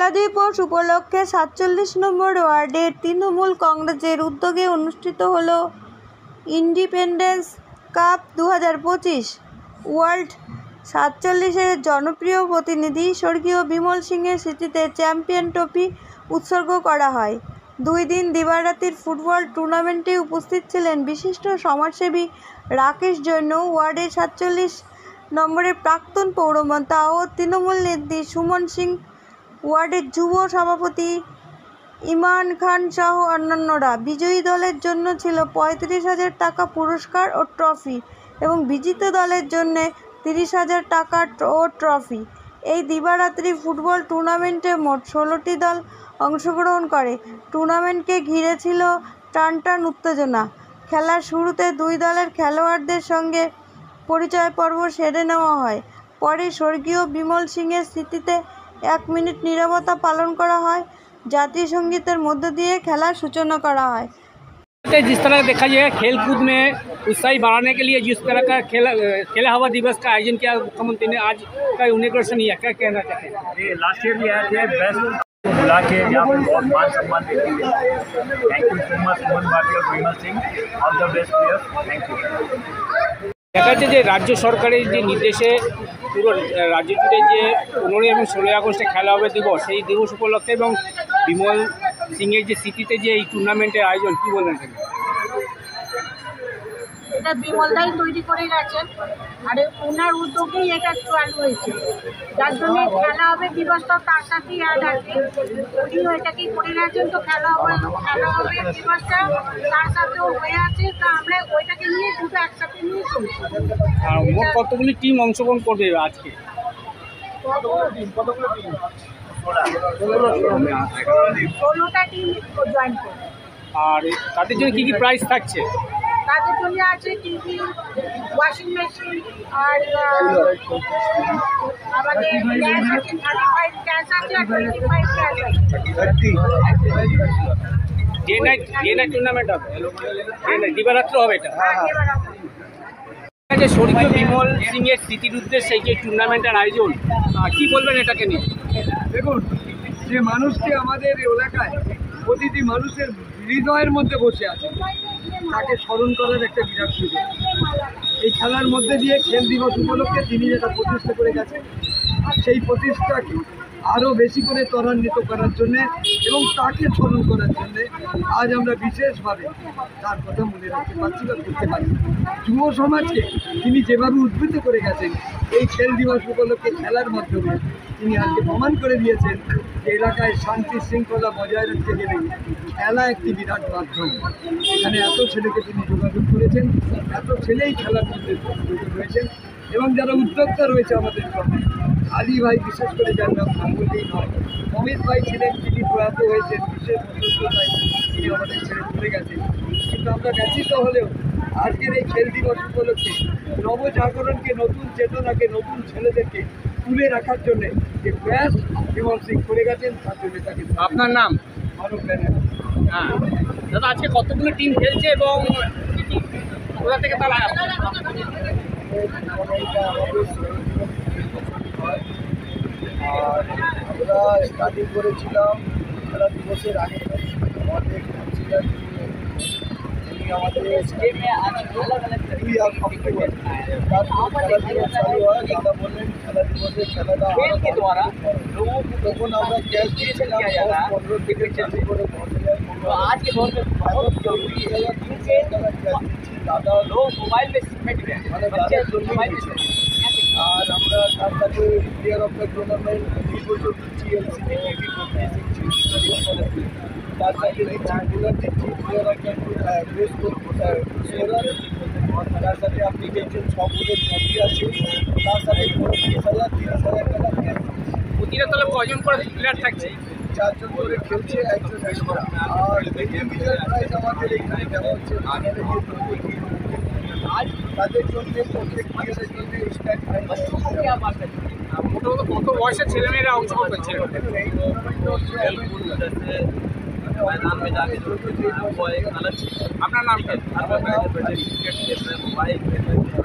নেতাজি দিবস উপলক্ষে ৪৭ নম্বর ওয়ার্ডের তৃণমূল কংগ্রেসের উদ্যোগে অনুষ্ঠিত হল ইন্ডিপেন্ডেন্স কাপ ২০২৫। ওয়ার্ল্ড ৪৭-এর জনপ্রিয় প্রতিনিধি স্বর্গীয় বিমল সিংয়ের স্মৃতিতে চ্যাম্পিয়ন ট্রফি উৎসর্গ করা হয়। ২ দিন দিবারাত্রির ফুটবল টুর্নামেন্টে উপস্থিত ছিলেন বিশিষ্ট সমাজসেবী রাকেশ জৈন, ওয়ার্ডের ৪৭ নম্বরের প্রাক্তন পৌরমাতা ও তৃণমূল নেত্রী সুমন সিং, ওয়ার্ডের যুব সভাপতি ইমরান খান সহ অন্যান্যরা। বিজয়ী দলের জন্য ছিল ৩৫,০০০ টাকা পুরস্কার ও ট্রফি এবং বিজিত দলের জন্য ৩০,০০০ টাকা ও ট্রফি। এই দিবারাত্রি ফুটবল টুর্নামেন্টে মোট ১৬টি দল অংশগ্রহণ করে। টুর্নামেন্টকে ঘিরে ছিল টানটান উত্তেজনা। খেলার শুরুতে দুই দলের খেলোয়াড়দের সঙ্গে পরিচয় পর্ব সেরে নেওয়া হয়। পরে স্বর্গীয় বিমল সিংয়ের স্মৃতিতে 1 মিনিট নীরবতা पालन करा है। जातीय संगीतेर मध्य दिए खेलार सूचना करा है। जिस तरह देखा जाए खेल कूद में उत्साही बढ़ाने के लिए जिस तरह का खेला हवा दिवस का आयोजन किया मुख्यमंत्री ने, आज का इनॉग्रेशन किया, क्या कहना चाहते हैं? ये लास्ट ईयर भी आए थे, बेस्ट बुला के यहाँ पर बहुत मान सम्मान देते हैं। Thank you so much Suman Bhati और Vimal Singh, all the best players. Thank you. দেখা যাচ্ছে যে রাজ্য সরকারের যে নির্দেশে পুরো রাজ্য জুড়ে যে 15 এবং 16 আগস্টে খেলা হবে দিবস, সেই দিবস উপলক্ষে এবং বিমল সিংয়ের যে স্মৃতিতে যে এই টুর্নামেন্টের আয়োজন, কী বলবেন? এটা বিমলদাই তৈরি করে গেছেন আর ওনার উদ্যোগেই এটা চালু হয়েছে, যার জন্য খেলা হবে দিবসটা তার সাথেই অ্যাড আছে। উনি এটাকেই করে গেছেন, তো খেলা হবে দিবসটা তার সাথেও হয়ে আছে। তা আমরা ওইটাকে নিয়ে দুটো একসাথে নিয়ে চলছি। আর মোট কতগুলি টিম অংশগ্রহণ করবে আজকে? 16টা টিম জয়েন করবে। আর তাদের জন্য কী কী প্রাইজ থাকছে? তাদের জন্য আছে টিভি, ওয়াশিং মেশিন আর আমাদের গ্যাস আছে, 35 গ্যাস আছে আর 25 গ্যাস আছে। ডে নাইট টুর্নামেন্ট হবে, দিবারাত্র হবে এটা। যে স্বর্গীয় বিমল সিংয়ের স্মৃতির উদ্দেশ্যে যে টুর্নামেন্টের আয়োজন, কী বলবেন এটাকে নিয়ে? দেখুন, যে মানুষটি আমাদের এলাকায় প্রতিটি মানুষের হৃদয়ের মধ্যে বসে আছে, তাকে স্মরণ করার একটা বিরাট সুযোগ। এই খেলার মধ্যে দিয়ে খেল দিবস উপলক্ষে তিনি যেটা প্রতিষ্ঠা করে গেছেন, সেই প্রতিষ্ঠাকে আরও বেশি করে ত্বরান্বিত করার জন্যে এবং তাকে স্মরণ করার জন্যে আজ আমরা বিশেষভাবে তার কথা মনে রাখতে পারছি বা করতে পারি। যুব সমাজকে তিনি যেভাবে উদ্বুদ্ধ করে গেছেন এই খেল দিবস উপলক্ষে খেলার মাধ্যমে, তিনি আজকে প্রমাণ করে দিয়েছেন যে এলাকায় শান্তি শৃঙ্খলা বজায় রাখতে গেলে খেলা একটি বিরাট মাধ্যম। এখানে এত ছেলেকে তিনি যোগাযোগ করেছেন, এত ছেলেই খেলার মধ্যে রয়েছেন এবং যারা উদ্যোক্তা রয়েছে আমাদের সঙ্গে, আলী ভাই বিশেষ করে যার নাম না বললেই নয়, অমিত ভাই ছিলেন, তিনি প্রয়াত হয়েছেন, বিশেষ উদ্যোক্তায় তিনি আমাদের ছেড়ে চলে গেছেন। কিন্তু আমরা ব্যথিত হলেও আজকের এই খেল দিবস উপলক্ষে নবজাগরণকে, নতুন চেতনাকে, নতুন ছেলেদেরকে তুলে রাখার জন্যে যে প্রয়াস বিমল সিং করে গেছেন, তার জন্য তাকে। আপনার নাম? মানব ব্যানার। হ্যাঁ দাদা, আজকে কতগুলো টিম খেলছে এবং কোথা থেকে তারা আসছে? আর আমরা স্টার্টিং করেছিলাম খেলা দিবসের আগে। আমাদের আমাদের 2 অক্টোবর খেলা দিবস চালু হয়। দাদা বললেন খেলা দিবসের খেলাটা তখন আমরা ক্যাশ দিয়েছিলাম 15 থেকে চালু করে 10,000 দাদা মোবাইল আর আমরা তার সাথে প্লেয়ার অফ দ্য টুর্নামেন্ট এই বছর দিচ্ছি এলসিবি তার সাথে দিচ্ছি বুলার, দিচ্ছি প্লেয়ার অফ দ্য তার সাথে আপনি দেখছেন সবগুলোর ট্রফি আছে, তার সাথে 30,000 টাকা প্লেয়ার। প্রতিটা তলে কজন করে প্লেয়ার থাকছে? 4 জন করে খেলছে, 1 জন এক্সট্রা। আর বিজয় প্রাইজ আমাদের এখানে দেওয়া হচ্ছে তাদের জন্য, প্রত্যেক প্লেয়ারের জন্য স্ট্যান্ড প্রাইজ। মোটামুটি কত বয়সের ছেলেমেয়েরা অংশগ্রহণ করছে? আপনার নাম?